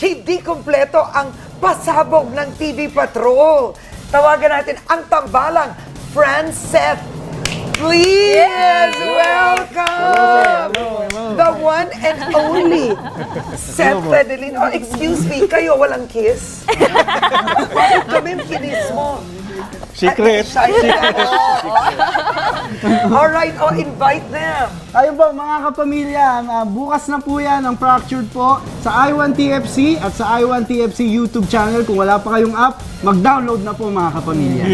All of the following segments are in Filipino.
hindi kumpleto ang pasabog ng TV Patrol. Tawagan natin ang tambalang Francet. Please welcome the one and only Seth Fedelin. Oh, excuse me, kayo walang kiss? Bakit kami kinis mo? Secret. Alright, invite them. Ayun po mga kapamilya, bukas na po yan ang Fractured po sa I1TFC at sa I1TFC YouTube channel. Kung wala pa kayong app, mag-download na po mga kapamilya.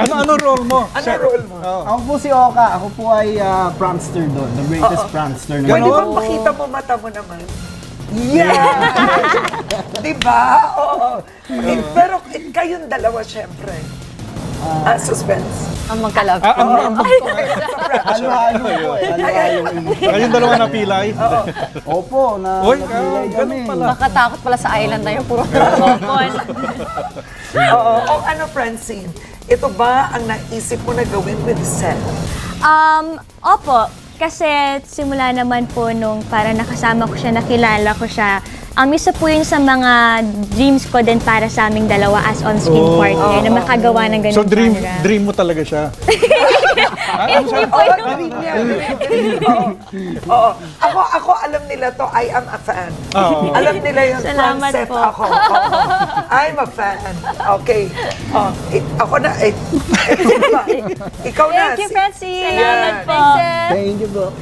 Ano role mo? Ano role mo? Ako po si Oka, ako po ay prankster doon, the greatest prankster na Pwede Ganon? bang makita mo mata mo naman? Yeah! Diba? Oo. Pero kayong dalawa, syempre. Suspense. Ang magkalab. Halo-halo po eh, halo-halo. Kayong dalawa na pilay. Opo, Uy, napilay ganun kami. pala. Makatakot pala sa island na yun, puro dragon. Oo. Ano, Francine? Ito ba ang naisip mo na gawin with Seth? Opo, kasi simula naman po nung para nakasama ko siya, nakilala ko siya, isa po yun sa mga dreams ko din para sa aming dalawa as on-screen partner na makagawa ng ganun So genre. dream mo talaga siya. Hindi po Oo, yun. dream niya. Oo. Ako, alam nila to, I am a fan. Oo. Alam nila yung Salamat Francet po. ako. Oo. I'm a fan. Okay. Ako na, ikaw na. Thank you, Francine. Salamat po. Thank you po.